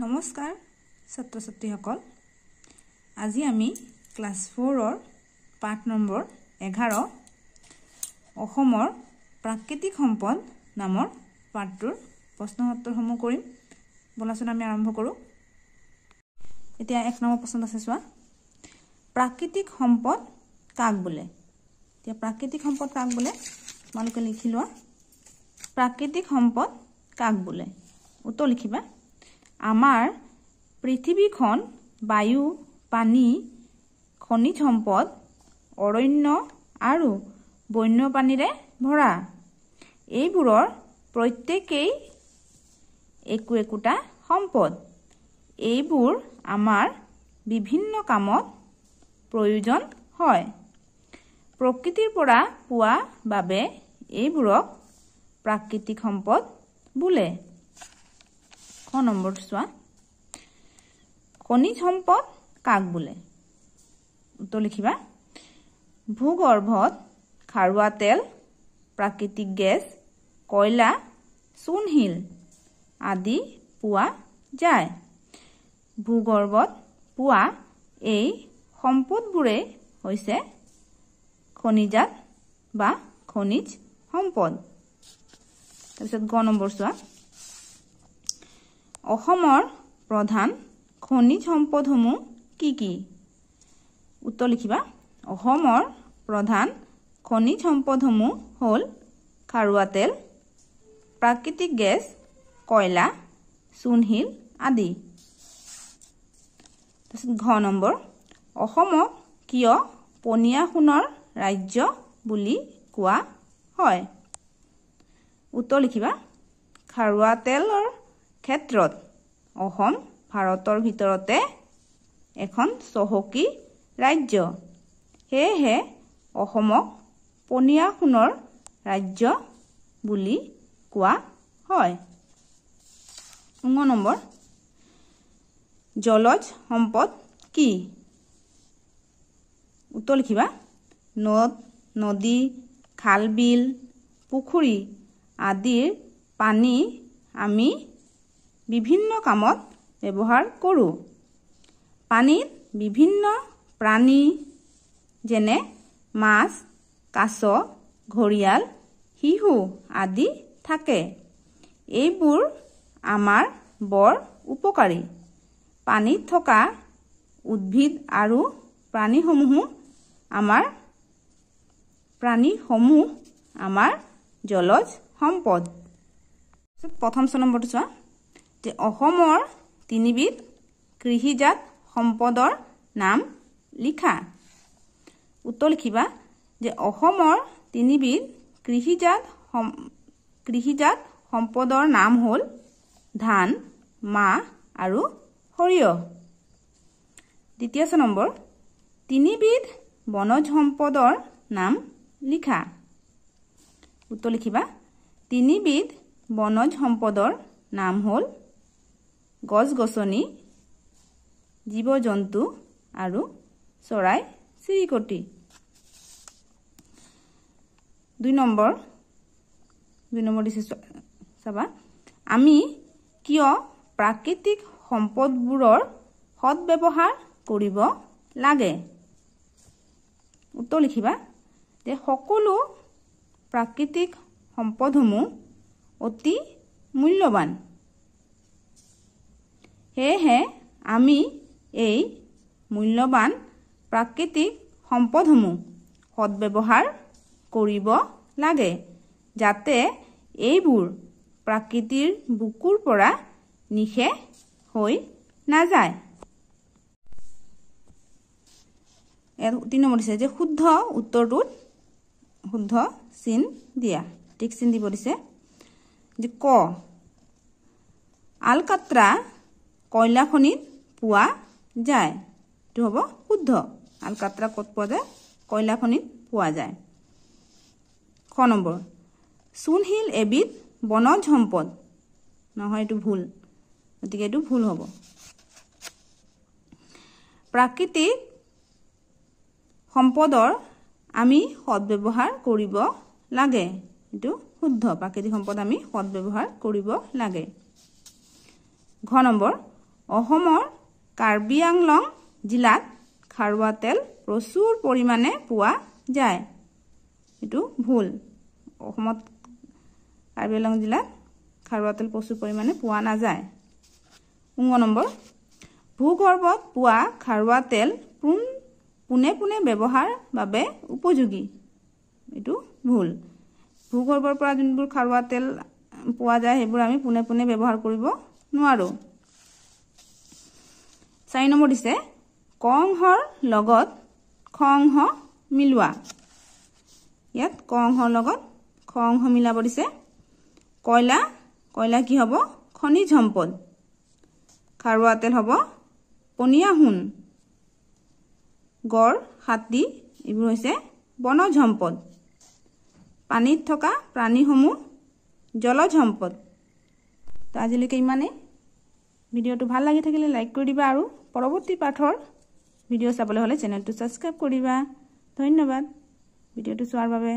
নমস্কাৰ ছাত্ৰ ছাত্ৰীসকল আজি আমি ক্লাছ 4 পাঠ নম্বৰ 11 অসমৰ প্ৰাকৃতিক সম্পদ নামৰ পাঠটোৰ প্ৰশ্ন উত্তৰসমূহ কৰিম বলাচোন আমি আৰম্ভ কৰো এতিয়া এক নম্বৰ প্ৰশ্ন আছে চোৱা প্ৰাকৃতিক সম্পদ কাক বোলে এতিয়া প্ৰাকৃতিক সম্পদ কাক বোলে তোমালোকে লিখি লোৱা প্ৰাকৃতিক সম্পদ কাক বোলে উত্তৰ লিখিবা আমাৰ পৃথিৱীখন বায়ু পানী খনিজ সম্পদ অৰণ্য আৰু বন্যপ্ৰাণীৰে ভৰা এইবোৰৰ প্ৰত্যেকেই একোটা সম্পদ এইবোৰ আমাৰ বিভিন্ন কামত প্ৰয়োজন হয় প্ৰকৃতিৰ পৰা পোৱা বাবে এইবোৰক প্ৰাকৃতিক সম্পদ বোলে ক নম্বৰ চোৱা খনিজ সম্পদ কাক বোলে উত্তৰ লিখিবা ভূগৰ্ভত খাৰুৱা তেল প্ৰাকৃতিক গেছ কয়লা চূণশিল আদি পোৱা যায় ভূগৰ্ভত পোৱা এই সম্পদবোৰে হৈছে খনিজাত বা খনিজ সম্পদ তাৰপিছত গ নম্বৰ চোৱা অসমৰ প্ৰধান খনিজ সম্পদসমূহ কি কি উত্তৰ লিখিবা অসমৰ প্ৰধান খনিজ সম্পদসমূহ হ'ল খাৰুৱা তেল প্ৰাকৃতিক গেছ কয়লা চূণশিল আদি তাৰপিছত ঘ নম্বৰ অসমক কিয় পনীয়া সোণৰ ৰাজ্য বুলি কোৱা হয় উত্তৰ লিখিবা খাৰুৱা তেলৰ ক্ষেত্ৰত অসম ভাৰতৰ ভিতৰতে এখন চহকী ৰাজ্য সেয়েহে অসমক পনীয়া সোণৰ ৰাজ্য বুলি কোৱা হয় 9 নম্বৰ জলজ সম্পদ কি উত্তৰ লিখিবা নদ নদী খাল বিল পুখুৰী আদিৰ পানী আমি বিভিন্ন কামত ব্যৱহাৰ কৰোঁ পানীত বিভিন্ন প্ৰাণী যেনে মাছ কাছ ঘৰিয়াল শিহু আদি থাকে এইবোৰ আমাৰ বৰ উপকাৰী পানীত থকা উদ্ভিদ আৰু প্ৰাণীসমূহ আমাৰ জলজ সম্পদ প্ৰথম নম্বৰটো চোৱা যে অসমৰ তিনিবিধ কৃষিজাত সম্পদৰ নাম লিখা উত্তৰ লিখিবা যে অসমৰ তিনিবিধ কৃষিজাত সম্পদৰ নাম হ'ল ধান মাহ আৰু সৰিয়হ দ্বিতীয় নম্বৰ তিনিবিধ বনজ সম্পদৰ নাম লিখা উত্তৰ লিখিবা তিনিবিধ বনজ সম্পদৰ নাম হ'ল গছ গছনি জীৱ জন্তু আৰু চৰাই চিৰিকটি 2 নম্বৰ দিছে চাবা আমি কিয় প্ৰাকৃতিক সম্পদবোৰৰ সৎব্যৱহাৰ কৰিব লাগে উত্তৰ লিখিবা যে সকলো প্ৰাকৃতিক সম্পদসমূহ অতি মূল্যৱান সেয়েহে আমি এই মূল্যৱান প্ৰাকৃতিক সম্পদসমূহ সৎব্যৱহাৰ কৰিব লাগে যাতে এইবোৰ প্ৰাকৃতিৰ বুকুৰ পৰা নিঃশেষ হৈ নাযায় 3 নম্বৰ দিছে যে শুদ্ধ উত্তৰটোত শুদ্ধ চিন দিয়া ঠিক চিন দিব দিছে যে ক আলকাত্ৰা কয়লা খনিত পোৱা যায় এটো হ'ব শুদ্ধ আলকাত্ৰা ক'ত পোৱা যায় কয়লা খনিত পোৱা যায় খ নম্বৰ চূণশিল এবিধ বনজ সম্পদ নহয় এটো ভুল গতিকে এটো ভুল হ'ব প্ৰাকৃতিক সম্পদৰ আমি সৎব্যৱহাৰ কৰিব লাগে এটো শুদ্ধ প্ৰাকৃতিক সম্পদ আমি সৎব্যৱহাৰ কৰিব লাগে ঘ নম্বৰ অসমৰ কাৰ্বি আংলং জিলাত খাৰুৱা তেল প্ৰচুৰ পৰিমাণে পোৱা যায় এটো ভুল অসমত কাৰ্বি আংলং জিলাত খাৰুৱা তেল প্ৰচুৰ পৰিমাণে পোৱা নাযায় 9 নম্বৰ ভূগৰ্ভত পোৱা খাৰুৱা তেল পুনে পুনে ব্যৱহাৰ বাবে উপযোগী এটো ভুল ভূগৰ্ভৰ পৰা যোনবোৰ খাৰুৱা তেল পোৱা যায় হেবোৰ আমি পুনে পুনে ব্যৱহাৰ কৰিব নোৱাৰো 4 নম্বৰ দিছে কংহৰ লগত খংহ মিলোৱা ইয়াত কংহৰ লগত খংহ মিলাব দিছে কয়লা কি হ'ব খনিজ সম্পদ খাৰুৱা তেল হ'ব পনীয়া সোণ গড় হাতী এইবোৰ হৈছে বনজ সম্পদ পানীত থকা প্ৰাণীসমূহ জলজ সম্পদ তো আজিলৈকে ইমানে ভিডিওটো ভাল লাগি থাকিলে লাইক কৰি দিবা আৰু পৰৱৰ্তী পাঠৰ ভিডিও চাবলৈ হলে চেনেলটো সাবস্ক্ৰাইব কৰিবা ধন্যবাদ ভিডিওটো চোৱাৰ বাবে